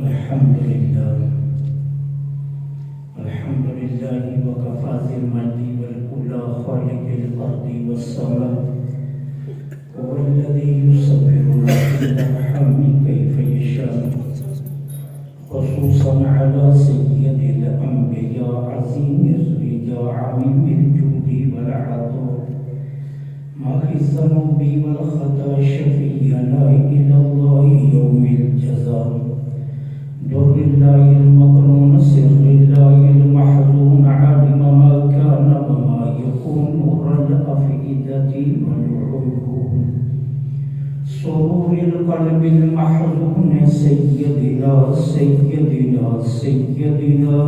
الحمد لله وكفى ذي المجد والأولى خالق الأرض والسماء هو الذي يصورنا في الأرحام كيف يشاء خصوصا على سيد الأنبياء عظيم الرجاء عميم الجود والعطاء ماحي الذنوب والخطا شفيعنا إلى الله يوم الجزاء در الله المكنون سر الله المحزون علم ما كان وما يكون نور الأفئدة والعيون سرور القلب المحزون سيدنا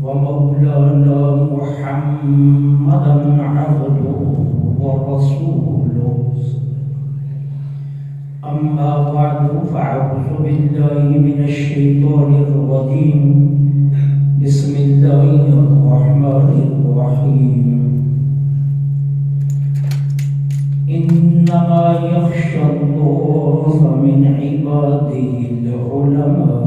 ومولانا محمدا عبده ورسوله أما بعد فأعوذ بالله من الشيطان الرجيم بسم الله الرحمن الرحيم إنما يخشى الله من عباده العلماء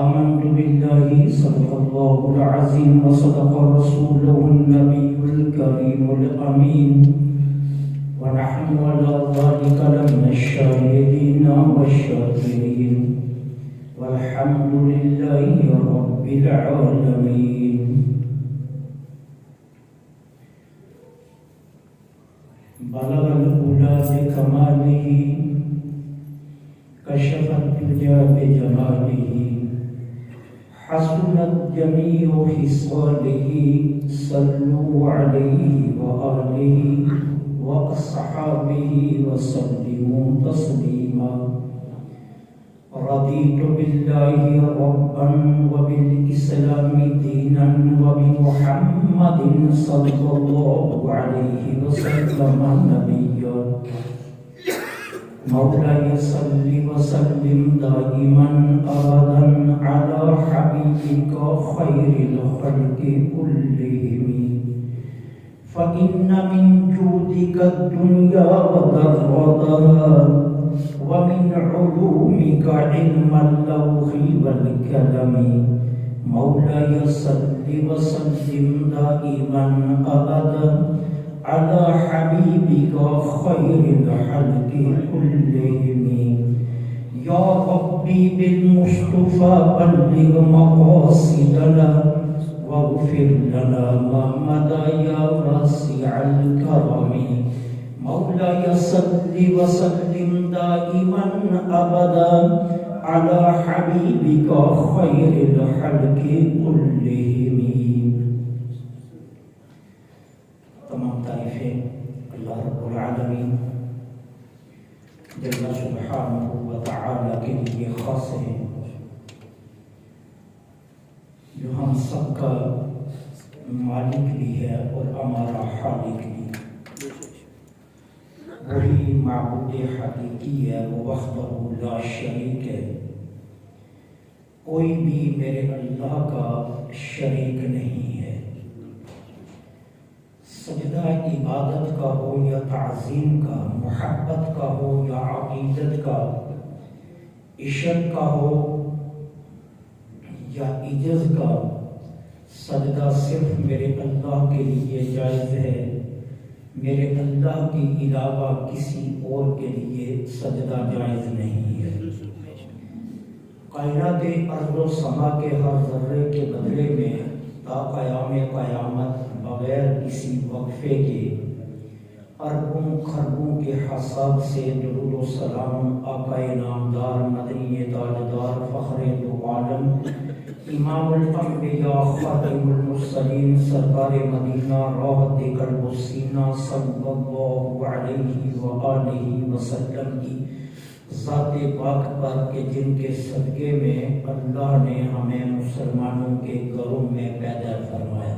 آمنت بالله صدق الله العظيم وصدق رسوله النبي الكريم الأمين ونحن على ذلك لمن الشاهدين والشاكرين والحمد لله رب العالمين بلغ الأولى بكماله كشف الدنيا بجماله حسنت جميع خصاله صلوا عليه وآله وأصحابه وسلموا تسليما رضيت بالله ربا وبالإسلام دينا وبمحمد صلى الله عليه وسلم نبيا مولاي صل وسلم دائما أبدا على حبيبك خير الخلق كلهم فإن من جودك الدنيا وضرتها ومن علومك علم اللوح والكلم مولاي صل وسلم دائما أبدا على حبيبك خير الخلق كلهم يا ربي بالمصطفى بلغ مقاصدنا واغفر لنا ما مضى يا واسع الكرم مولاي صل وسلم دائما ابدا على حبيبك خير الخلق كلهم. تمام تعریفیں اللہ رب العالمین جل سبحانہ و تعالی کے لیے خاص ہیں جو ہم سب کا مالک بھی ہے اور ہمارا خالق بھی. وہی معبود حقیقی ہے، وہ وحدہ لا شریک ہے. کوئی بھی میرے اللہ کا شریک نہیں ہے. سجدہ عبادت کا ہو یا تعظیم کا، محبت کا ہو یا عقیدت کا، عشق کا ہو یا عجز کا، سجدہ صرف میرے اللہ کے لیے جائز ہے. میرے اللہ کے علاوہ کسی اور کے لیے سجدہ جائز نہیں ہے. کائنات ارض و سما کے ہر ذرے کے بدلے میں تا قیام قیامت بغیر کسی وقفے کے اربوں خربوں کے حساب سے درود و سلام آقا نامدار مدنی تاجدار فخر دو عالم امام الانبیاء خاتم المرسلین سرکار مدینہ راحت قلب و سینہ صلی اللہ علیہ وآلہ وسلم کی ذات پاک پر کہ جن کے صدقے میں اللہ نے ہمیں مسلمانوں کے گھروں میں پیدا فرمایا.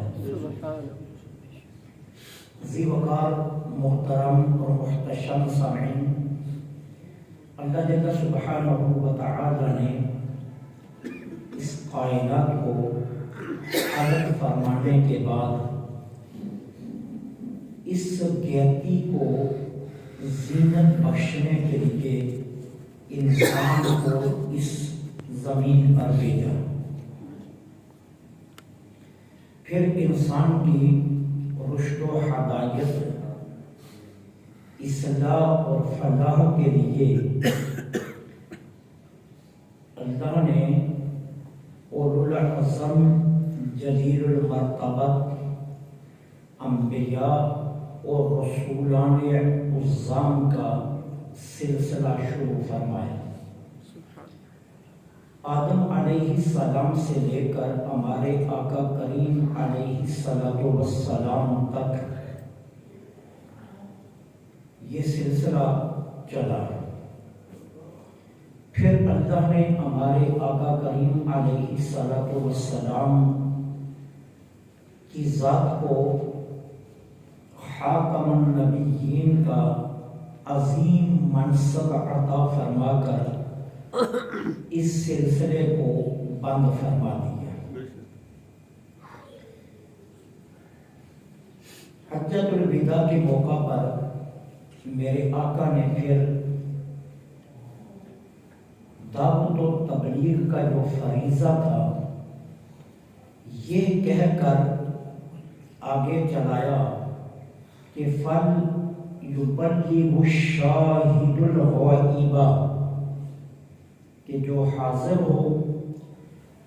ذی وقار محترم اور محتشم سامعین، اللہ جل سبحانہ و تعالی نے اس کائنات کو خلق فرمانے کے بعد اس گیتی کو زینت بخشنے کے لیے انسان کو اس زمین پر بھیجا، پھر انسان کی رشد و ہدایت، اصلاح اور فلاح کے لیے اللہ نے اولو العزم جلیل المرتبت انبیاء اور رسولان عظام کا سلسلہ شروع فرمایا۔ آدم علیہ السلام سے لے کر ہمارے آقا کریم علیہ السلام تک یہ سلسلہ چلا۔ پھر اللہ نے ہمارے آقا کریم علیہ السلام کی ذات کو خاتم النبیین کا عظیم منصب عطا فرما کر اس سلسلے کو بند فرما دیا۔ حجۃ الوداع کے موقع پر میرے آقا نے پھر دعوت و تبلیغ کا جو فریضہ تھا یہ کہہ کر آگے چلایا کہ فل یبلغ الشاہد الغائب، کہ جو حاضر ہو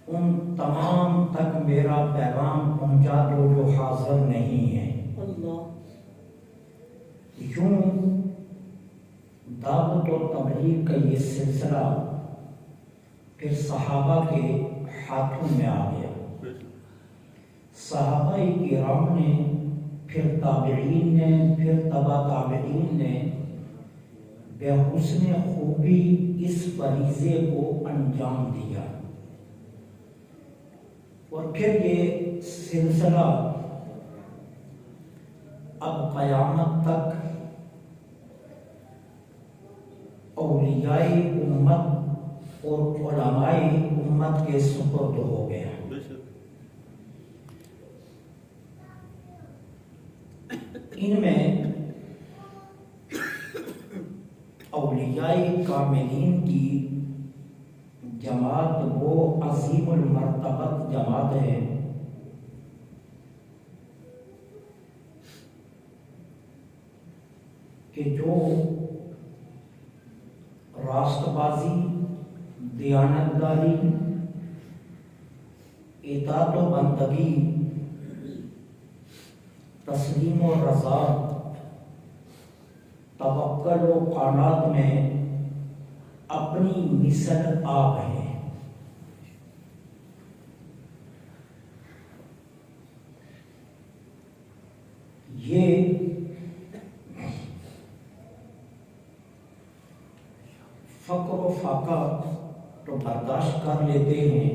ان تمام تک میرا پیغام پہنچا دو جو حاضر نہیں ہے۔ یوں دعوت و تبلیغ کا یہ سلسلہ پھر صحابہ کے ہاتھوں میں آ گیا۔ صحابہ کرام نے، پھر تابعین نے، پھر تبع تابعین نے بے حسن خوبی اس فریضے کو انجام دیا، اور پھر یہ سلسلہ اب قیامت تک اولیاء امت اور علماء امت کے سپرد ہو گیا۔ ان میں اولیاء کاملین کی جماعت وہ عظیم المرتبت جماعت ہے کہ جو راست بازی، دیانتداری، اطاعت و بندگی، تسلیم و رضا، توکل و قناعت میں اپنی مثل آپ ہیں۔ یہ فقر و فاقہ تو برداشت کر لیتے ہیں،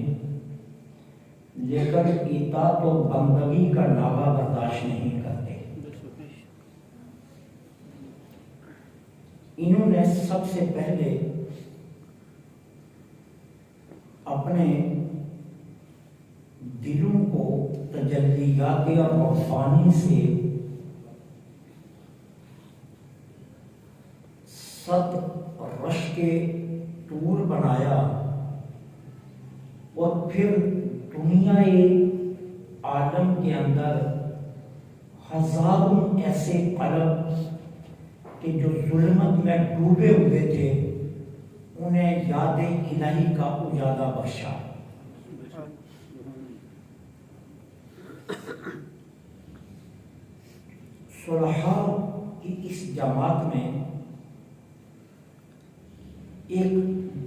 لیکن اطاعت و بندگی کا ناغہ برداشت نہیں کرتے۔ انہوں نے سب سے پہلے اپنے دلوں کو تجلیات ربانی سے صد رش کے ٹور بنایا، اور پھر دنیا عالم کے اندر ہزاروں ایسے قلب کہ جو ظلمت میں ڈوبے ہوئے تھے انہیں یاد الہی کا اجالا بخشا۔ صلحاء کی اس جماعت میں ایک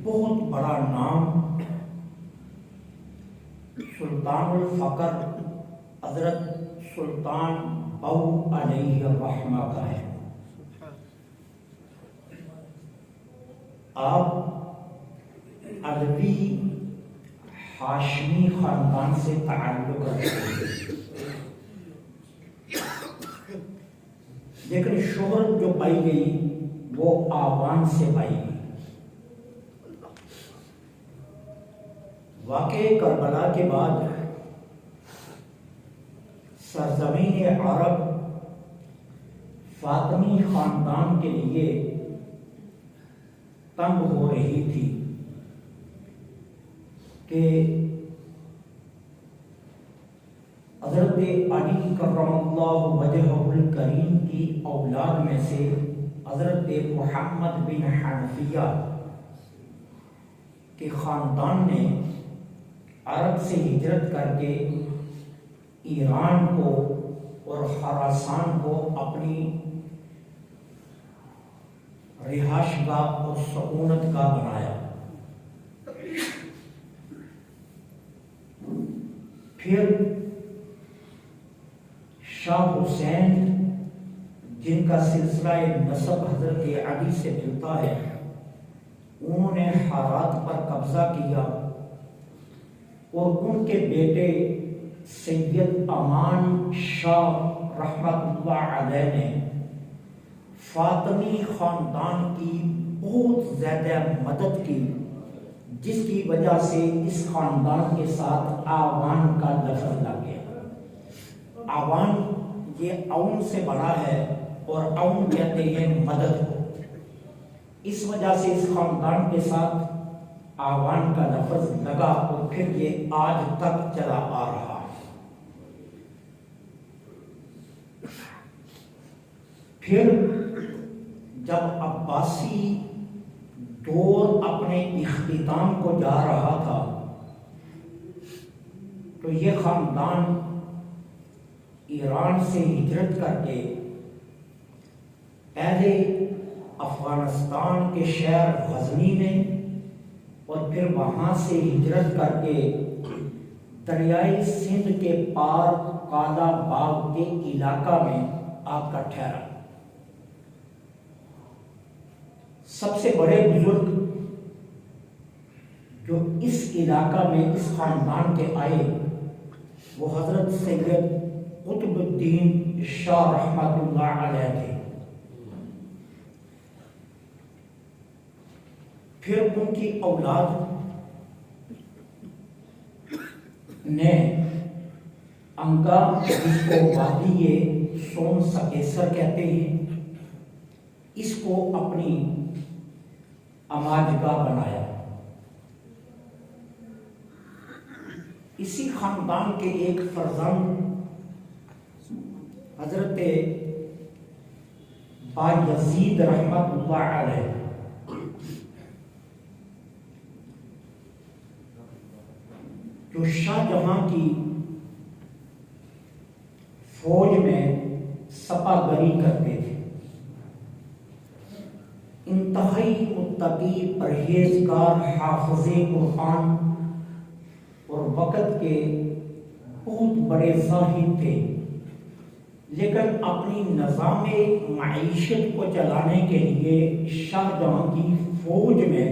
بہت بڑا نام سلطان الفقر حضرت سلطان بہو علیہ الرحمہ کا ہے۔ آپ عربی ہاشمی خاندان سے تعلق رکھتے ہیں، لیکن شہرت جو پائی گئی وہ آوان سے پائی گئی۔ واقعہ کربلا کے بعد سرزمین عرب فاطمی خاندان کے لیے تنگ ہو رہی تھی کہ حضرت علی کرم اللہ وجہہ الکریم کی اولاد میں سے حضرت محمد بن حنفیہ کے خاندان نے عرب سے ہجرت کر کے ایران کو اور خراسان کو اپنی رہائش گاہ اور سکونت گاہ بنایا۔ پھر شاہ حسین جن کا سلسلہ نسب حضرت علی سے ملتا ہے، انہوں نے ہرات پر قبضہ کیا اور ان کے بیٹے سید امان شاہ رحمت اللہ علیہ نے فاطمی خاندان کی بہت زیادہ مدد کی، جس کی وجہ سے اس خاندان کے ساتھ آوان کا لفظ لگ گیا۔ آوان یہ اون سے بنا ہے اور اون کہتے ہیں مدد کو، اس وجہ سے اس خاندان کے ساتھ آوان کا لفظ لگا اور پھر یہ آج تک چلا آ رہا ہے۔ پھر جب عباسی دور اپنے اختتام کو جا رہا تھا تو یہ خاندان ایران سے ہجرت کر کے پہلے افغانستان کے شہر غزنی میں اور پھر وہاں سے ہجرت کر کے دریائے سندھ کے پار کالا باغ کے علاقہ میں آ کر ٹھہرا۔ سب سے بڑے بزرگ جو اس علاقہ میں اس خاندان کے آئے وہ حضرت سید قطب الدین شاہ رحمت اللہ علیہ تھے۔ پھر ان کی اولاد نے انگا، جس کو وادی سون سکیسر کہتے ہیں، اس کو اپنی اماجگاہ بنایا۔ اسی خاندان کے ایک فرزند حضرت بایزید رحمت اللہ علیہ جو شاہ جہاں کی فوج میں سپاہگری کرتے تھے، انتہائی متقی، پرہیزگار، حافظ قرآن اور وقت کے بہت بڑے زاہد تھے، لیکن اپنی نظام معیشت کو چلانے کے لیے شاہ جہاں کی فوج میں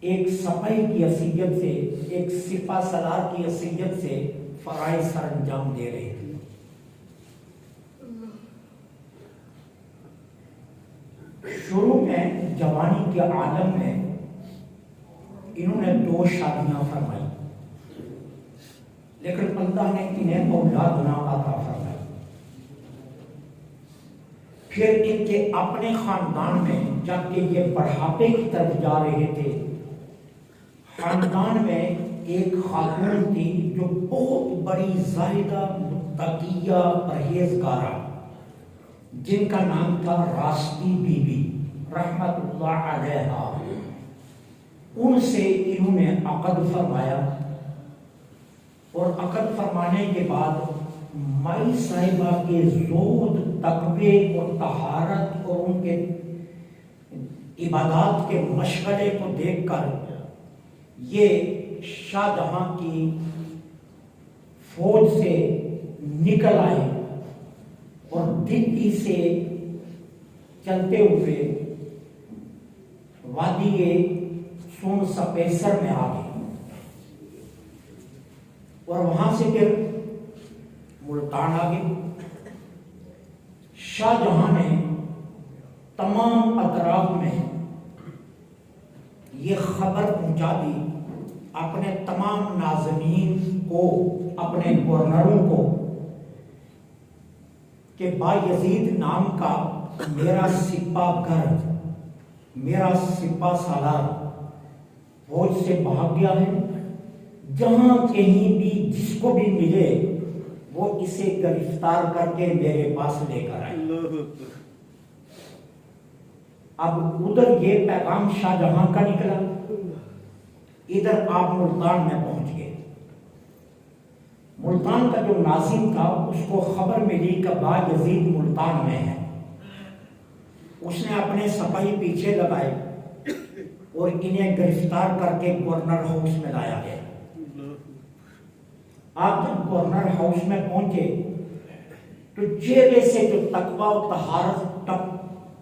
ایک سپاہی کی حیثیت سے، ایک سپہ سالار کی حیثیت سے فرائض سر انجام دے رہے تھے۔ شروع میں جوانی کے عالم میں انہوں نے 2 شادیاں فرمائی، لیکن اللہ نے انہیں اولاد نہ عطا فرمائی۔ پھر ان کے اپنے خاندان میں جب کہ یہ بڑھاپے کی طرف جا رہے تھے، خاندان میں ایک خاتون تھی جو بہت بڑی زاہدہ، متقیہ، پرہیزگارہ، جن کا نام تھا راستی بی بی رحمت اللہ علیہا۔ ان سے انہوں نے عقد فرمایا اور عقد فرمانے کے بعد مائی صاحبہ کے زہد، تقوی اور طہارت اور ان کے عبادات کے مشغلے کو دیکھ کر یہ شاہ جہاں کی فوج سے نکل آئے اور دلی سے چلتے ہوئے وادی سون سپیسر میں آ گئے اور وہاں سے پھر ملتان آ گئے۔ شاہ جہاں نے تمام اطراف میں یہ خبر پہنچا دی اپنے تمام ناظرین کو، اپنے گورنروں کو، کہ بایزید نام کا میرا سپاہ گرد، میرا سپاہ سالار فوج سے بھاگ گیا ہے، جہاں کہیں بھی جس کو بھی ملے وہ اسے گرفتار کر کے میرے پاس لے کر آئے۔ اب ادھر یہ پیغام شاہ جہاں کا نکلا، ادھر آپ ملتان میں پہنچ گئے۔ ملتان کا جو ناظم تھا اس کو خبر ملی کہ بایزید ملتان میں ہے۔ اس نے اپنے سپاہی پیچھے لگائے اور انہیں گرفتار کر کے گورنر ہاؤس میں لایا گیا۔ آپ جب گورنر ہاؤس میں پہنچے تو چہرے سے جو تقویٰ و طہارت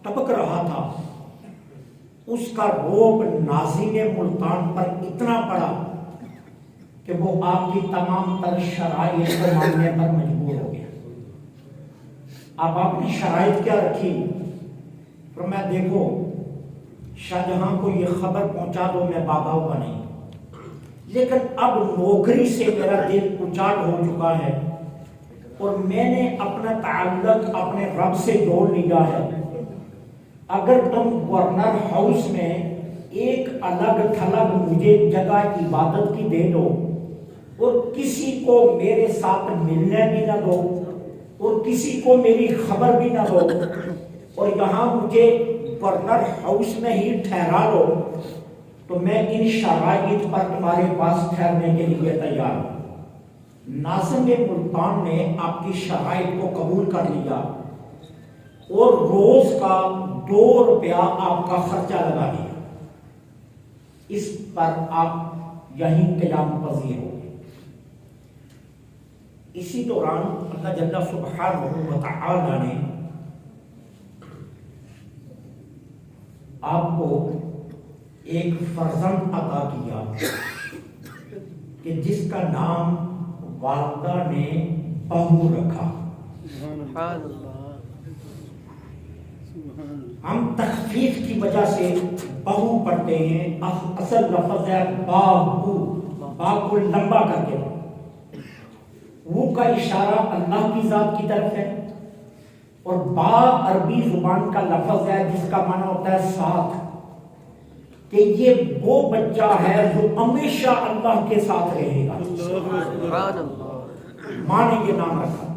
ٹپک رہا تھا، اس کا روب ناظم ملتان پر اتنا پڑا کہ وہ آپ کی تمام تر شرائط کو ماننے پر مجبور ہو گیا۔ اب آپ نے شرائط کیا رکھی؟ فرمایا دیکھو، شاہ جہاں کو یہ خبر پہنچا دو، میں بابا ہوا نہیں، لیکن اب نوکری سے میرا دل اچاٹ ہو چکا ہے اور میں نے اپنا تعلق اپنے رب سے جوڑ لیا ہے۔ اگر تم گورنر ہاؤس میں ایک الگ تھلگ مجھے جگہ عبادت کی دے دو اور کسی کو میرے ساتھ ملنے بھی نہ دو اور کسی کو میری خبر بھی نہ دو اور یہاں مجھے گورنر ہاؤس میں ہی ٹھہرا لو، تو میں ان شرائط پر تمہارے پاس ٹھہرنے کے لیے تیار ہوں۔ ناظم ملتان نے آپ کی شرائط کو قبول کر لیا اور روز کا 2 روپیہ آپ کا خرچہ لگا دیا۔ اس پر آپ یہیں قیام پذیر ہو گئے۔ اسی دوران اللہ جل سبحانہ و تعالی نے آپ کو ایک فرزند عطا کیا کہ جس کا نام والدہ نے بہو رکھا۔ ہم تخفیف کی وجہ سے بہو پڑھتے ہیں، اصل لفظ ہے باہو، با کو لمبا کر کے، وہ کا اشارہ اللہ کی ذات کی طرف ہے، اور با عربی زبان کا لفظ ہے جس کا معنی ہوتا ہے ساتھ، کہ یہ وہ بچہ ہے جو ہمیشہ اللہ کے ساتھ رہے گا۔ ماں نے یہ نام رکھا۔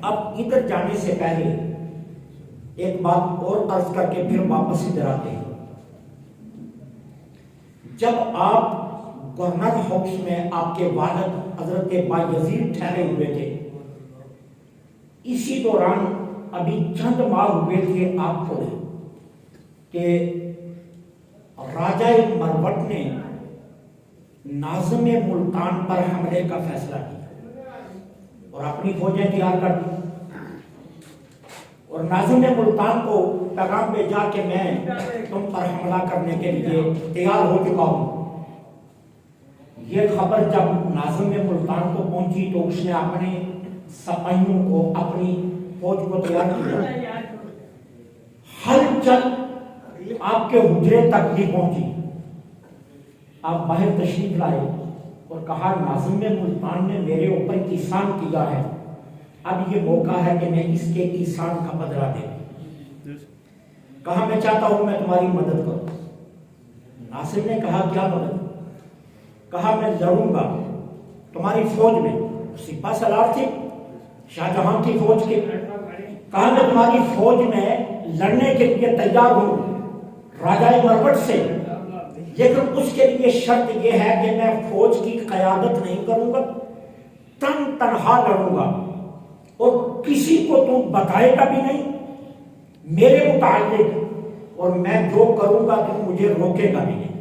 اب ادھر جانے سے پہلے ایک بات اور عرض کر کے پھر واپس ادھر آتے ہیں۔ جب آپ گورنر ہاؤس میں آپ کے والد حضرت بایزید ٹھہرے ہوئے تھے، اسی دوران ابھی چند ماہ ہوئے تھے آپ کو کہ راجہ مروٹ نے ناظم ملتان پر حملے کا فیصلہ کیا اور اپنی فوجیں تیار کر دی، اور ناظم ملتان کو پیغام بھیجا کہ میں تم پر حملہ کرنے کے لیے تیار ہو چکا ہوں۔ یہ خبر جب ناظم ملتان کو پہنچی تو اس نے اپنے سپاہیوں کو، اپنی فوج کو تیار کیا۔ ہلچل آپ کے حجرے تک بھی پہنچی۔ آپ باہر تشریف لائے اور کہا ناظم ملتان نے میرے اوپر احسان کیا ہے، اب یہ موقع ہے کہ میں اس کے احسان کا بدلہ دوں۔ کہا میں چاہتا ہوں میں تمہاری مدد کروں۔ ناصر نے کہا کیا مدد؟ کہا میں لڑوں گا تمہاری فوج میں، سپاہ سالار تھے شاہ جہاں کی فوج کے۔ کہا میں تمہاری فوج میں لڑنے کے لیے تیار ہوں راجہ مروٹ سے، لیکن اس کے لیے شرط یہ ہے کہ میں فوج کی قیادت نہیں کروں گا، تنہا لڑوں گا اور کسی کو تم بتائے گا بھی نہیں میرے متعلق، اور میں جو کروں گا تم مجھے روکے گا بھی نہیں۔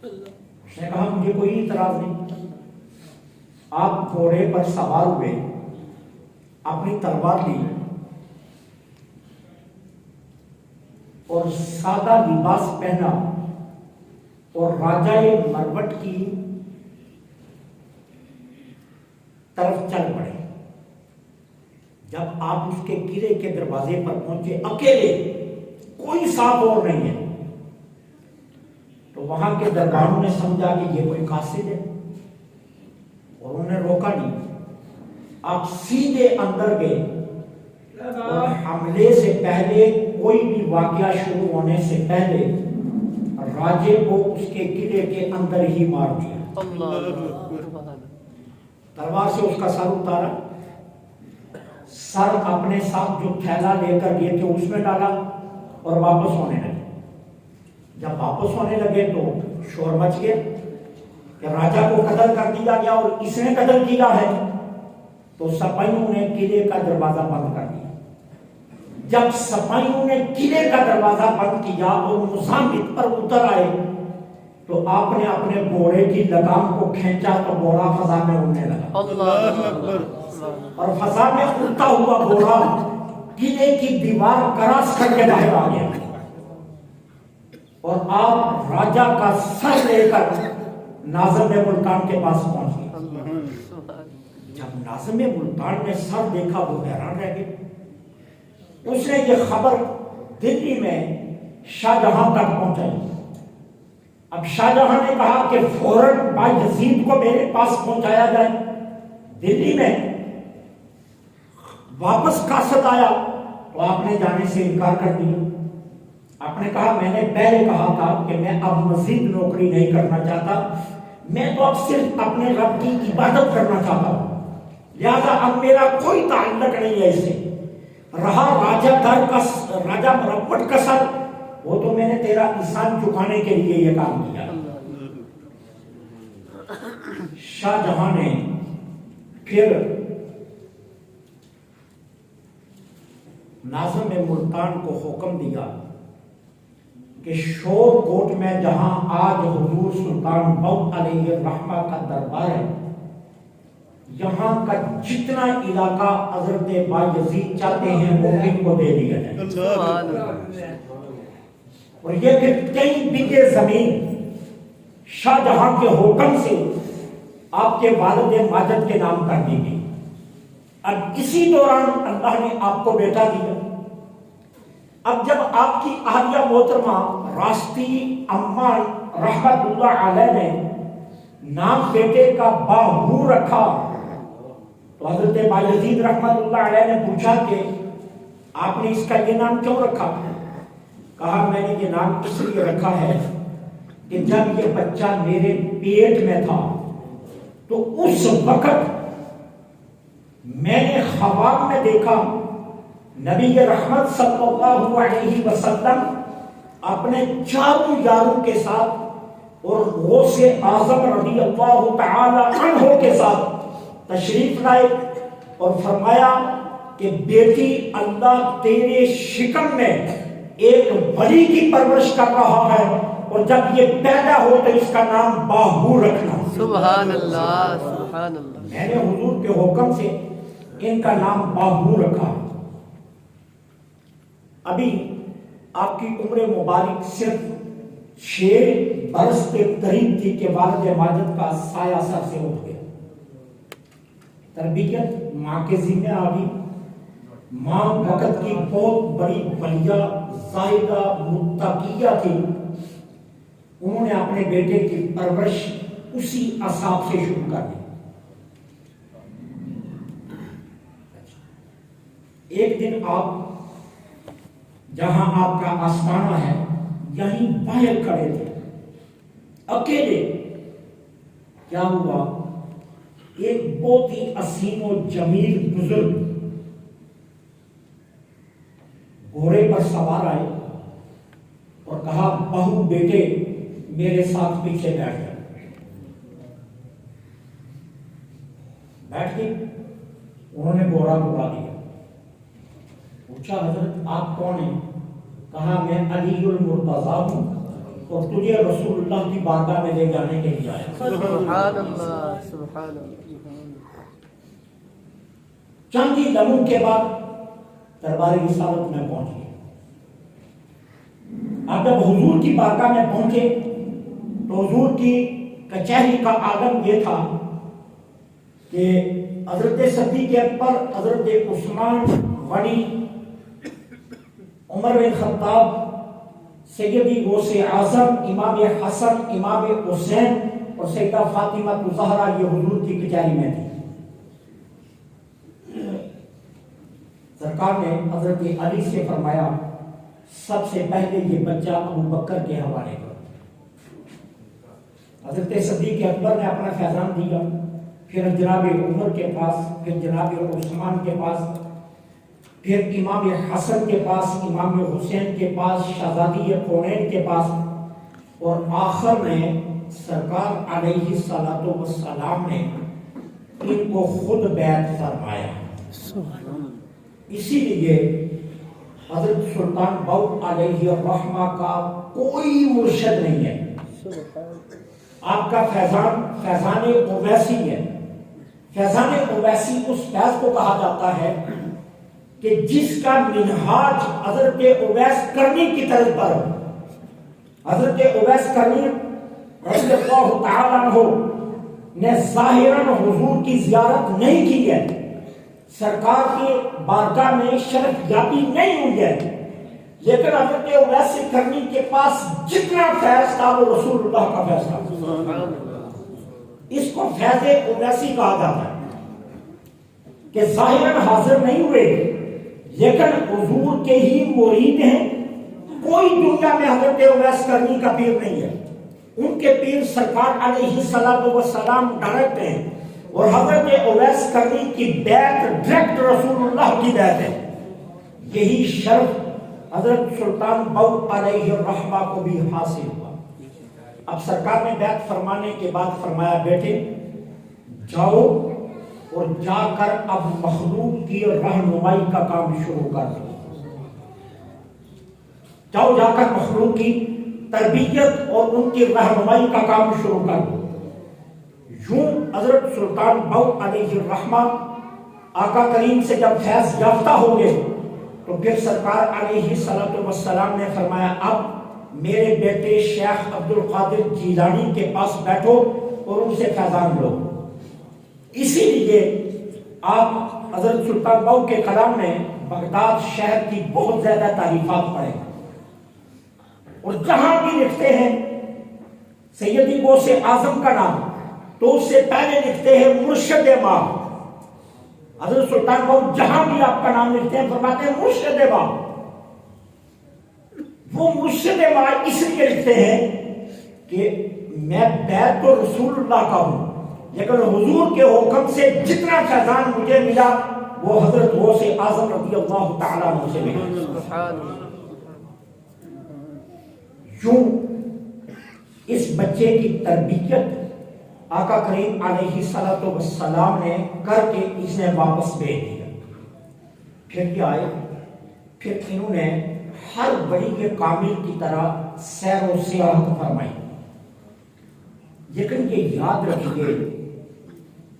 اس نے کہا مجھے کوئی اعتراض نہیں۔ آپ گھوڑے پر سوار ہوئے، اپنی تلوار لی اور سادہ لباس پہنا اور راجہ مروٹ کی طرف چل پڑے۔ جب آپ اس کے قلعے کے دروازے پر پہنچے، اکیلے، کوئی ساتھ اور نہیں ہے، تو وہاں کے درباروں نے سمجھا کہ یہ کوئی قاصد ہے اور انہوں نے روکا نہیں۔ آپ سیدھے اندر گئے اور حملے سے پہلے کوئی بھی واقعہ شروع ہونے سے پہلے راجے کو اس کے قلعے کے اندر ہی مار دیا، تلوار سے اس کا سر اتارا، سر اپنے ساتھ جو تھیلا لے کر گئے تھے اس میں ڈالا اور واپس ہونے لگے۔ جب واپس ہونے لگے تو شور مچ گیا کہ راجا کو قتل کر دیا گیا اور اس نے قتل کیا ہے، تو سپاہیوں نے قلعے کا دروازہ بند کر دیا۔ جب سپاہیوں نے قلعے کا دروازہ بند کیا اور مزاحمت پر اتر آئے تو آپ نے اپنے گھوڑے کی لگام کو کھینچا تو گھوڑا فضا میں اڑنے لگا، اور فضا میں اڑتا ہوا گھوڑا قلعے کی دیوار کراس کر کے باہر آ گیا، اور آپ راجا کا سر لے کر ناظم ملتان کے پاس پہنچ گئے۔ جب ناظم ملتان نے سر دیکھا وہ حیران رہ گئے۔ اس نے یہ خبر دلی میں شاہ جہاں تک پہنچائی۔ اب شاہ جہاں نے کہا کہ فوراً بایزید کو میرے پاس پہنچایا جائے۔ دلی میں واپس قاصد آیا تو آپ نے جانے سے انکار کر دیا۔ آپ نے کہا میں نے پہلے کہا تھا کہ میں اب مزید نوکری نہیں کرنا چاہتا، میں تو اب صرف اپنے رب کی عبادت کرنا چاہتا ہوں، لہذا اب میرا کوئی تعلق نہیں ہے اس سے۔ رہا راجہ مربٹ کا سر، وہ تو میں نے تیرا احسان چکانے کے لیے یہ کام کیا۔ شاہ جہاں نے پھر ناظم ملتان کو حکم دیا کہ شور کوٹ میں جہاں آج حضور سلطان بہت علیہ الرحمہ کا دربار ہے، یہاں کا جتنا علاقہ حضرت بایزید چاہتے ہیں وہ ان کو دے دیا جائے، اور یہ پھر کئی بیگھے زمین شاہ جہاں کے حکم سے آپ کے والد ماجد کے نام کر دی گئی۔ اب اسی دوران اللہ نے آپ کو بیٹا دیا۔ اب جب آپ کی اہلیہ محترمہ راستی امان رحمت اللہ علیہ نے نام بیٹے کا باہو رکھا تو حضرت بایزید رحمت اللہ علیہ نے پوچھا کہ آپ نے اس کا یہ نام کیوں رکھا؟ کہا میں نے یہ نام اس لیے رکھا ہے کہ جب یہ بچہ میرے پیٹ میں تھا تو اس وقت میں نے خواب میں دیکھا نبی رحمت صلی اللہ علیہ وسلم اپنے چاروں یاروں کے ساتھ اور غوث اعظم رضی اللہ تعالی عنہ کے ساتھ تشریف لائے اور فرمایا کہ بیٹی اللہ تیرے شکم میں ایک ولی کی پرورش کر رہا ہے، اور جب یہ پیدا ہو تو اس کا نام باہو رکھنا۔ سبحان اللہ، سبحان اللہ۔ میں نے حضور کے حکم سے ان کا نام باہو رکھا۔ ابھی آپ کی عمر مبارک صرف 6 برس کے قریب تھی کہ والد ماجد کا سایہ سر سے اٹھ گیا۔ تربیت ماں کے ذمہ آ گئی۔ ماں وقت کی بہت بڑی ولیہ زاہدہ متقیہ تھی، انہوں نے اپنے بیٹے کی پرورش اسی اصحاب سے شروع کر دی۔ ایک دن آپ جہاں آپ کا آستانہ ہے یہیں باہر کھڑے تھے اکیلے، کیا ہوا؟ ایک بہت ہی حسین و جمیل بزرگ گھوڑے پر سوار آئے اور کہا بہو بیٹے میرے ساتھ پیچھے بیٹھ جائے۔ بیٹھ گئی، انہوں نے گھوڑا گھما دیا۔ پوچھا حضرت آپ کون ہیں؟ کہا میں علی المرتضیٰ ہوں اور تجھے رسول اللہ کی بارگاہ میں لے جانے کے لیے آیا۔ سبحان اللہ، سبحان اللہ۔ چند ہی لمحوں کے بعد دربار رسالت میں پہنچ گئے۔ اب جب حضور کی بارگاہ میں پہنچے تو حضور کی کچہری کا عالم یہ تھا کہ حضرت صدیق اکبر، حضرت عثمان غنی، عمر بن خطاب، سیدی غوث اعظم، امام حسن، امام حسین اور سیدہ فاطمہ الزہرا یہ حضور کی کچہری میں تھی۔ سرکار نے حضرت علی سے فرمایا سب سے پہلے یہ بچہ ابو بکر کے حوالے کرو۔ حضرت صدیق اکبر نے اپنا فیضان دیا، پھر جناب عمر کے پاس، پھر جناب عثمان کے پاس، پھر امام حسن کے پاس، امام حسین کے پاس، شہزادی کونین کے پاس، اور آخر میں سرکار علیہ السلام نے ان کو خود بیعت فرمایا۔ اسی لیے حضرت سلطان باؤ علیہ الرحمہ کا کوئی مرشد نہیں ہے۔ آپ کا فیضان اویسی ہے۔ فیضان اویسی اس فیض کو کہا جاتا ہے کہ جس کا منہاج حضرت اویس کرنی کی طرز پر ہو۔ حضرت اویس کرنی رضی اللہ تعالیٰ عنہ نے ظاہراً حضور کی زیارت نہیں کی ہے، سرکار کے بارگاہ میں شرف یابی نہیں ہوئی ہے، لیکن حضرت اویس کرنی کے پاس جتنا فیض تھا وہ رسول اللہ کا فیض تھا۔ اس کو فیض اویسی کہا جاتا ہے کہ ظاہراً حاضر نہیں ہوئے لیکن حضور کے ہی مرید ہیں۔ کوئی دنیا میں حضرت اویس کرنی کا پیر نہیں ہے، ان کے پیر سرکار علیہ السلام ڈائریکٹ ہیں، اور حضرت اویس کرنی کی بیعت ڈائریکٹ رسول اللہ کی بیعت ہے۔ یہی شرف حضرت سلطان باؤ علیہ الرحمہ کو بھی حاصل ہوا۔ اب سرکار نے بیعت فرمانے کے بعد فرمایا بیٹے جاؤ اور جا کر اب مخلوق کی رہنمائی کا کام شروع کر دو۔ جاؤ جا کر مخلوق کی تربیت اور ان کی رہنمائی کا کام شروع کر دو۔ یوں حضرت سلطان باؤ علیہ الرحمہ آقا کریم سے جب فیض یافتہ ہو گئے تو پھر سرکار علیہ السلام نے فرمایا اب میرے بیٹے شیخ عبد القادر جیلانی کے پاس بیٹھو اور ان سے فیضان لو۔ اسی لیے آپ حضرت سلطان باؤ کے کلام میں بغداد شہر کی بہت زیادہ تعریفات پڑھیں، اور جہاں بھی لکھتے ہیں سیدی غوث اعظم کا نام تو اس سے پہلے لکھتے ہیں مرشد ماں۔ حضرت سلطان باؤ جہاں بھی آپ کا نام لکھتے ہیں فرماتے ہیں مرشد ماں۔ وہ مرشد ماں اس لیے لکھتے ہیں کہ میں بیعت تو رسول اللہ کا ہوں، لیکن حضور کے حکم سے جتنا فیضان مجھے ملا وہ حضرت غوث اعظم رضی اللہ تعالیٰ عنہ سے ملا۔ یوں اس بچے کی تربیت آقا کریم علیہ السلام نے کر کے اس نے واپس بھیج دیا۔ پھر کیا آئے، پھر انہوں نے ہر بڑی کے کامل کی طرح سیر و سیاحت فرمائی، لیکن یہ یاد رکھیے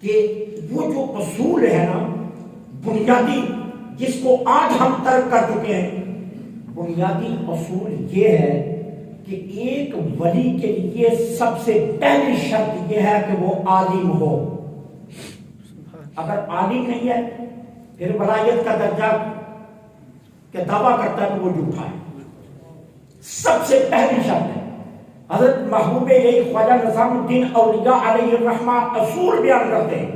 کہ وہ جو اصول ہے نا بنیادی، جس کو آج ہم ترک کر چکے ہیں، بنیادی اصول یہ ہے کہ ایک ولی کے لیے سب سے پہلی شرط یہ ہے کہ وہ عالم ہو۔ اگر عالم نہیں ہے پھر ولایت کا درجہ کہ دعویٰ کرتا ہے تو وہ جھوٹا ہے۔ سب سے پہلی شرط ہے۔ حضرت محبوب الہی خواجہ نظام الدین اولیاء علیہ الرحمہ اصول بیان کرتے ہیں،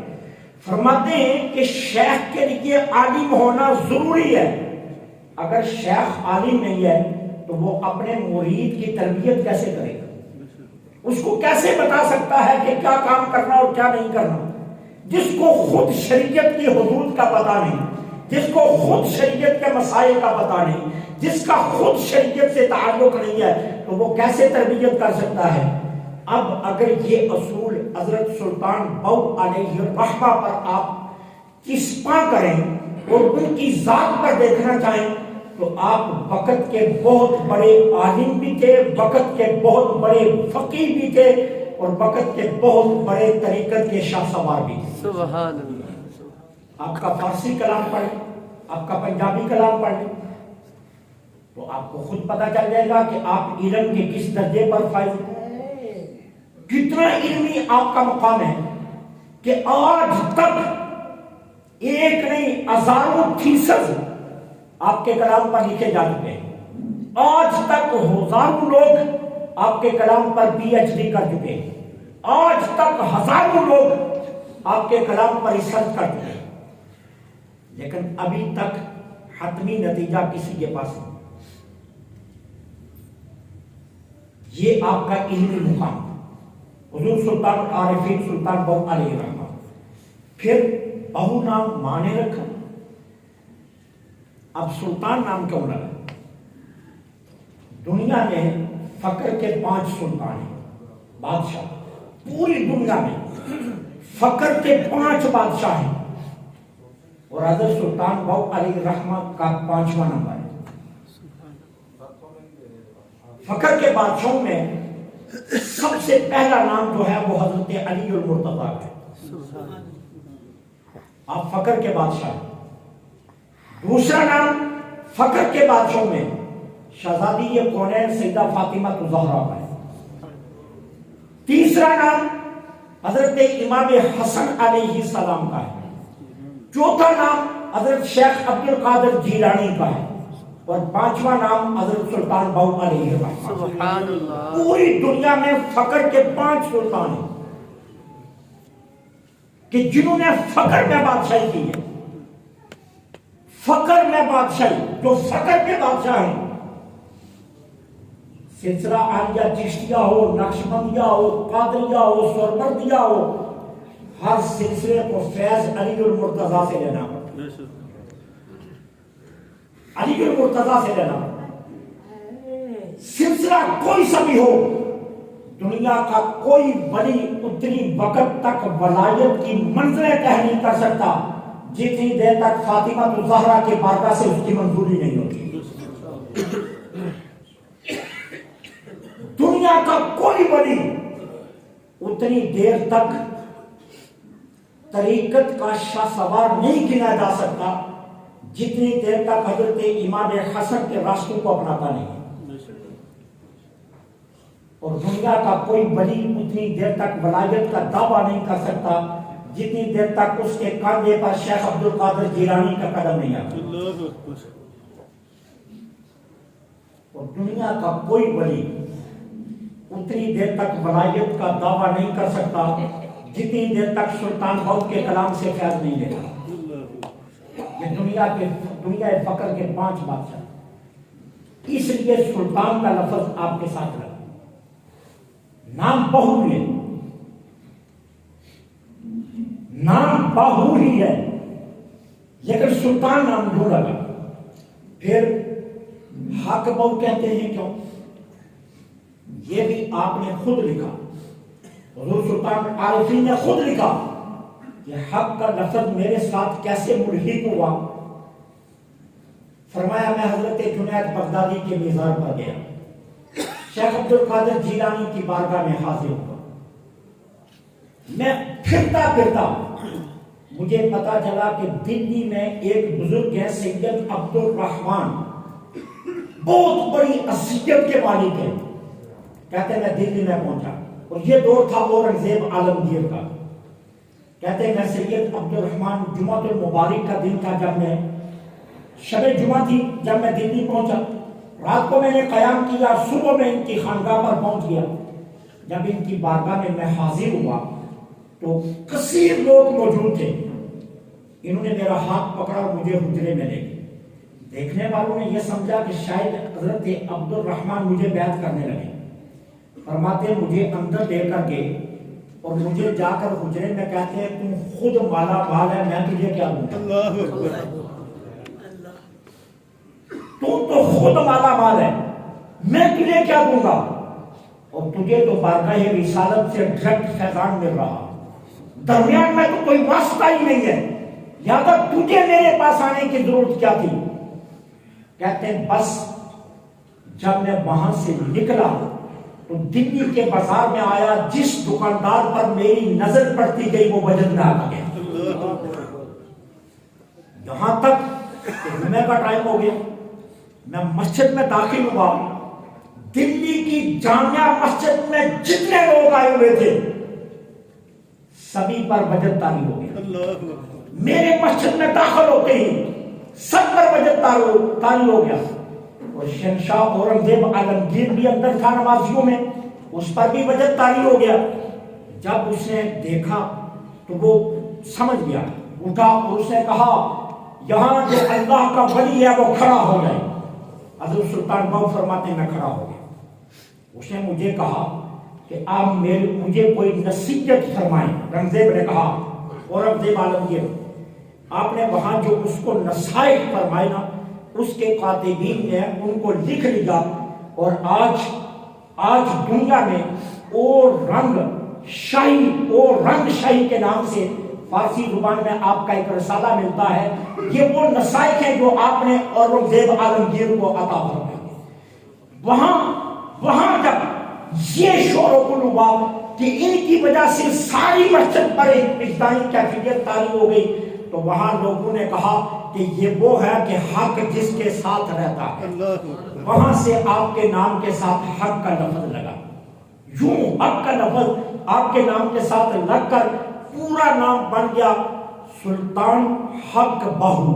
فرماتے ہیں کہ شیخ کے لیے عالم ہونا ضروری ہے۔ اگر شیخ عالم نہیں ہے تو وہ اپنے مرید کی تربیت کیسے کرے گا؟ اس کو کیسے بتا سکتا ہے کہ کیا کام کرنا اور کیا نہیں کرنا؟ جس کو خود شریعت کی حدود کا پتہ نہیں، جس کو خود شریعت کے مسائل کا پتہ نہیں، جس کا خود شریعت سے تعلق نہیں ہے تو وہ کیسے تربیت کر سکتا ہے؟ اب اگر یہ اصول حضرت سلطان باؤ علیہ الرحمہ پر آپ چسپاں کریں اور ان کی ذات پر دیکھنا چاہیں تو آپ وقت کے بہت بڑے عالم بھی تھے، وقت کے بہت بڑے فقیہ بھی تھے، اور وقت کے بہت بڑے طریقت کے شاہ سوار بھی تھے۔ سبحان اللہ۔ آپ کا فارسی کلام پڑھیں، آپ کا پنجابی کلام پڑھیں تو آپ کو خود پتہ چل جائے گا کہ آپ علم کے کس درجے پر فائز ہیں، کتنا علمی آپ کا مقام ہے کہ آج تک ایک نہیں ہزاروں تھیسز آپ کے کلام پر لکھے جا چکے ہیں۔ آج تک ہزاروں لوگ آپ کے کلام پر پی ایچ ڈی کر چکے ہیں۔ آج تک ہزاروں لوگ آپ کے کلام پر ریسرچ کر چکے ہیں، لیکن ابھی تک حتمی نتیجہ کسی کے پاس نہیں. یہ آپ کا علمی مقام حضور سلطان العارفین سلطان بہو علیہ الرحمہ. پھر بہو نام ماں نے رکھا. اب سلطان نام کیوں لگا؟ دنیا میں فقر کے 5 سلطان ہیں بادشاہ. پوری دنیا میں فقر کے 5 بادشاہ ہیں اور حضرت سلطان بہو علیہ الرحمہ کا 5واں نمبر ہے. فقر کے بادشاہوں میں سب سے پہلا نام جو ہے وہ حضرت علی المرتضیٰ ہے. آپ فقر کے بادشاہ ہیں. دوسرا نام فقر کے بادشاہوں میں شہزادی کونین سیدہ فاطمہ الزہرا کا ہے. تیسرا نام حضرت امام حسن علیہ السلام کا ہے. چوتھا نام حضرت شیخ عبد القادر جیلانی کا ہے. اور 5واں نام حضرت سلطان بہو علیہ الرحمہ. سبحان اللہ. پوری دنیا میں فقر کے 5 سلطان ہیں کہ جنہوں نے فقر میں بادشاہی کی ہے. فقر میں بادشاہی جو فقر کے بادشاہ ہیں. سلسلہ عالیہ چشتیہ ہو، نقشبندیہ ہو، قادریہ ہو، سہروردیہ ہو، ہر سلسلے کو فیض علی المرتضیٰ سے لینا. علی المرتضیٰ سے لینا. سلسلہ کوئی سا بھی ہو، دنیا کا کوئی ولی اتنی وقت تک ولایت کی منزلیں طے نہیں کر سکتا جتنی دیر تک فاطمہ الزہرا کے بارگاہ سے اس کی منظوری نہیں ہوتی. دنیا کا کوئی ولی اتنی دیر تک طریقت کا شاہ سوار نہیں گنا جا سکتا جتنی دیر تک حضرت امام حسن کے راستوں کو اپناتا نہیں. اور دنیا کا کوئی ولی اتنی دیر تک ولایت کا دعویٰ نہیں کر سکتا جتنی دیر تک اس کے کاندھے پر شیخ عبد القادر جیلانی کا قدم نہیں آتا. اور دنیا کا کوئی ولی اتنی دیر تک ولایت کا دعویٰ نہیں کر سکتا جتنی دیر تک سلطان بہو کے کلام سے فیض نہیں لیتا. یہ دنیا فقر کے 5 بادشاہ. اس لیے سلطان کا لفظ آپ کے ساتھ رکھا. نام بہو ہے، نام بہو ہی ہے لیکن سلطان نام کیوں لگا؟ پھر حق بہو کہتے ہیں کیوں؟ یہ بھی آپ نے خود لکھا. حضور سلطان عارفین نے خود لکھا کہ حق کا لفظ میرے ساتھ کیسے ملحق ہوا. فرمایا میں حضرت جنید بغدادی کے مزار پر گیا، شیخ عبد القادر جیلانی کی بارگاہ میں حاضر ہوا. میں پھرتا پھرتا مجھے پتا چلا کہ دلی میں ایک بزرگ ہے سید عبد الرحمن، بہت بڑی حیثیت کے مالک ہیں. کہتے میں دلی میں پہنچا اور یہ دور تھا اورنگزیب عالمگیر کا. کہتے میں سید عبد الرحمن جمعۃ المبارک کا دن تھا جب میں شب جمعہ تھی جب میں دلی پہنچا. رات کو میں نے قیام کیا، صبح میں ان کی خانقاہ پر پہنچ گیا. جب ان کی بارگاہ میں میں حاضر ہوا تو کثیر لوگ موجود تھے. انہوں نے میرا ہاتھ پکڑا اور مجھے حجرے میں لے گئے. دیکھنے والوں نے یہ سمجھا کہ شاید حضرت عبد الرحمن مجھے بیعت کرنے لگے. فرماتے مجھے اندر لے کر گئے اور مجھے جا کر حجرے میں کہتے ہیں تم خود مالا مال ہے، میں تجھے کیا دوں؟ تم تو خود مالا مال ہے، میں تجھے کیا دوں گا؟ اور تجھے تو بارگاہ رسالت سے ڈائریکٹ فیضان مل رہا، درمیان میں تو کوئی واسطہ ہی نہیں ہے، یہاں تک تجھے میرے پاس آنے کی ضرورت کیا تھی؟ کہتے ہیں بس جب میں وہاں سے نکلا تو دلی کے بازار میں آیا، جس دکاندار پر میری نظر پڑتی گئی وہ وجد میں آ گیا. یہاں تک کہ جمعہ کا ٹائم ہو گیا، میں مسجد میں داخل ہوا. دلی کی جامعہ مسجد میں جتنے لوگ آئے ہوئے تھے سبھی پر وجد طاری ہو گیا. میرے مسجد میں داخل ہوتے ہی سب پر وجد طاری ہو گیا. اور شہنشاہ اورنگزیب عالمگیر بھی اندر تھا نمازیوں میں، اس پر بھی وجد طاری ہو گیا. جب اس نے دیکھا تو وہ سمجھ گیا، اٹھا اور اس نے کہا یہاں جو اللہ کا ولی ہے وہ کھڑا ہو گئے. حضرت سلطان بہو فرماتے ہیں میں کھڑا ہو گیا. اس نے مجھے کہا کہ آپ مجھے کوئی نصیحت فرمائیں. رنگزیب نے کہا اورنگزیب عالمگیر آپ نے وہاں جو اس کو نصائح فرمائے نا اس کے کاتبین نے ان کو لکھ لیا اور آج دنیا میں اور رنگ شاہی کے نام سے فارسی زبان میں آپ کا ایک رسالہ ملتا ہے. یہ وہ نصائح ہیں جو آپ نے اورنگزیب عالمگیر کو عطا فرمائے. وہاں جب یہ شور و غل ہوا کہ ان کی وجہ سے ساری مسجد پر ایک اجتماعی کیفیت طاری ہو گئی تو وہاں لوگوں نے کہا کہ یہ وہ ہے کہ حق جس کے ساتھ رہتا ہے. وہاں سے آپ کے نام کے ساتھ حق کا لفظ لگا. یوں حق کا لفظ آپ کے نام کے ساتھ لگ کر پورا نام بن گیا سلطان حق بہو.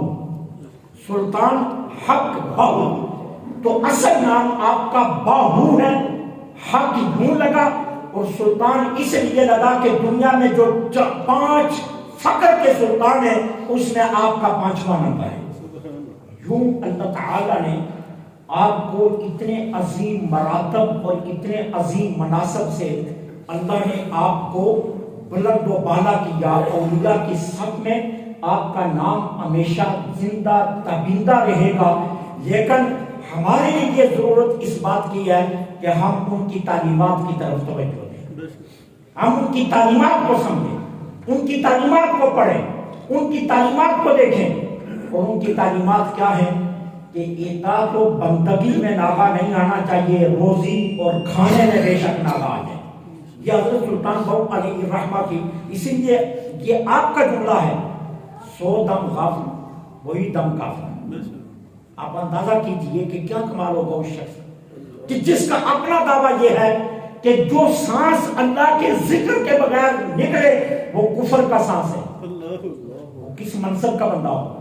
سلطان حق بہو. تو اصل نام آپ کا باہو ہے. حق یوں لگا اور سلطان اس لیے لگا کہ دنیا میں جو 5 فقر کے سلطان ہیں اس میں آپ کا 5واں نمبر ہے. یوں اللہ تعالیٰ نے آپ کو اتنے عظیم مراتب اور اتنے عظیم مناصب سے اللہ نے آپ کو بلند و بالا کیا. اولیاء کی صف میں آپ کا نام ہمیشہ زندہ تابندہ رہے گا. لیکن ہمارے لیے یہ ضرورت اس بات کی ہے کہ ہم ان کی تعلیمات کی طرف توجہ دیں. ہم ان کی تعلیمات کو سمجھیں, ان کی تعلیمات کو پڑھیں, ان کی تعلیمات کو دیکھیں. اور ان کی تعلیمات کیا ہیں کہ اطاعت و بندگی میں ناغہ نہیں آنا چاہیے, روزی اور کھانے میں بے شک ناغہ آ جائے. یہ حضرت سلطان بہو علیہ الرحمہ کی, اسی لیے یہ آپ کا جملہ ہے 100 دم غافل وہی دم کافر. آپ اندازہ کیجئے کہ کیا کمال ہوگا اس شخص کہ جس کا اپنا دعویٰ یہ ہے کہ جو سانس اللہ کے ذکر کے بغیر نکلے وہ کفر کا سانس ہے. وہ کس منصب کا بندہ ہوگا,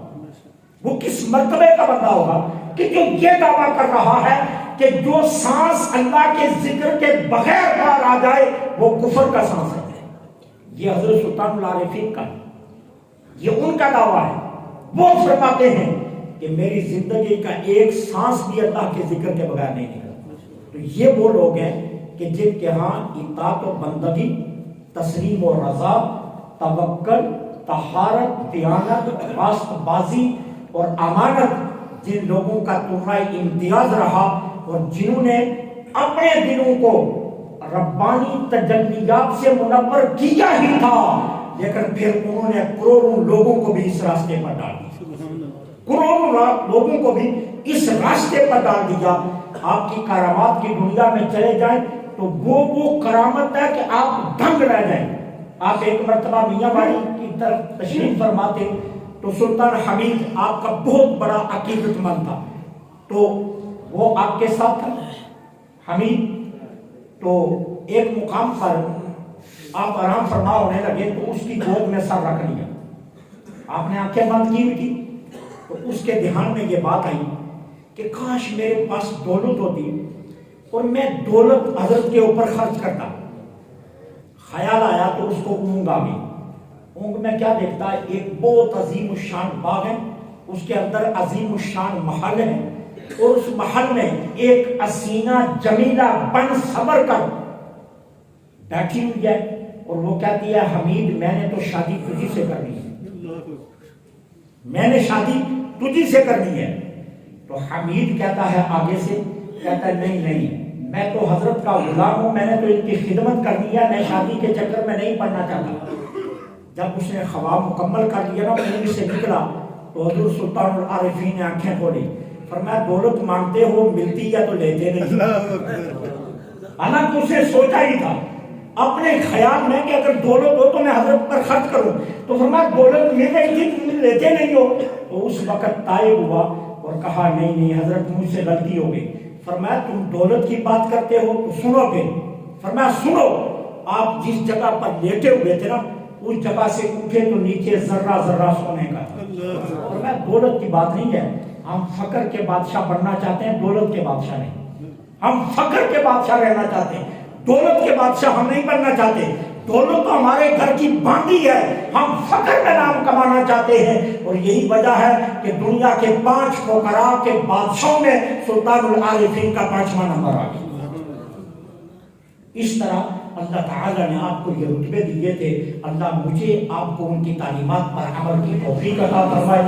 وہ کس مرتبے کا بندہ ہوگا کہ جو یہ دعویٰ کر رہا ہے کہ جو سانس اللہ کے ذکر کے بغیر باہر آ جائے وہ کفر کا سانس ہے. یہ حضرت سلطان العارفین کا, یہ ان کا دعویٰ ہے. وہ فرماتے ہیں کہ میری زندگی کا ایک سانس بھی اللہ کے ذکر کے بغیر نہیں نکلا. تو یہ وہ لوگ ہیں کہ جن کے ہاں اطاعت و بندگی, تسلیم و رضا, توکل, طہارت, دیانت, راست بازی اور امانت جن لوگوں کا تمہارا امتیاز رہا اور جنہوں نے اپنے دلوں کو ربانی تجلیات سے منور کیا ہی تھا لیکن پھر انہوں نے کروڑوں لوگوں کو بھی اس راستے پر ڈال دیا. کروڑوں لوگوں کو بھی اس راستے پر ڈال دیا. آپ کی کرامات کی دنیا میں چلے جائیں تو وہ کرامت ہے کہ آپ دنگ رہ جائیں. آپ ایک مرتبہ میاں والی کی طرف تشریف فرماتے تو سلطان حمید آپ کا بہت بڑا عقیدت مند تھا, تو وہ آپ کے ساتھ تھا حمید. تو ایک مقام پر آپ آرام فرما ہونے لگے تو اس کی گود میں سر رکھ لیا. آپ نے آنکھیں بند کی ہوئی تھی تو اس کے دھیان میں یہ بات آئی کہ کاش میرے پاس دولت ہوتی اور میں دولت حضرت کے اوپر خرچ کرتا. خیال آیا تو اس کو اونگ آ گئی. اونگ میں کیا دیکھتا ہے, ایک بہت عظیم الشان باغ ہے, اس کے اندر عظیم الشان محل ہے اور اس محل میں ایک حسینہ جمیلہ بن صبر کر بیٹھی ہوئی ہے اور وہ کہتی ہے حمید میں نے تو شادی تجھی سے کرنی ہے, میں نے شادی تجھی سے کرنی ہے. تو حمید کہتا ہے آگے سے, کہتا ہے نہیں میں تو حضرت کا غلام ہوں, میں نے تو ان کی خدمت کرنی ہے, میں شادی کے چکر میں نہیں پڑنا چاہتا. جب اس نے خواب مکمل کر لیا نا اونگ سے نکلا تو حضور سلطان العارفین نے آنکھیں کھولی, فرمایا دولت مانگتے ہو ملتی ہے تو لیتے نہیں. حالانکہ اس نے سوچا ہی تھا اپنے خیال میں کہ اگر دولت ہو تو میں حضرت پر خرچ کروں, تو فرمایا دولت مل رہی تھی تم لیتے نہیں ہو. تو اس وقت طائب ہوا اور کہا نہیں حضرت مجھ سے غلطی ہو گئی. فرمایا تم دولت کی بات کرتے ہو تو سنو پھر. فرمایا سنو, آپ جس جگہ پر لیٹے ہوئے تھے نا اس جگہ سے اٹھے تو نیچے ذرہ ذرہ سونے کا تھا. فرمایا دولت کی بات نہیں ہے, ہم فقر کے بادشاہ بننا چاہتے ہیں, دولت کے بادشاہ نہیں. ہم فقر کے بادشاہ رہنا چاہتے ہیں, دولت کے بادشاہ ہم نہیں بننا چاہتے. دونوں تو ہمارے گھر کی باندھی ہے، ہم فخر میں نام کمانا چاہتے ہیں، اور یہی وجہ ہے کہ دنیا کے 5 فقراء کے بادشاہوں میں سلطان العارفین کا 5واں نمبر آ گیا۔ اس طرح اللہ تعالیٰ نے آپ کو یہ رتبے دیے تھے، اللہ مجھے آپ کو ان کی تعلیمات پر عمل کی توفیق عطا فرمائے۔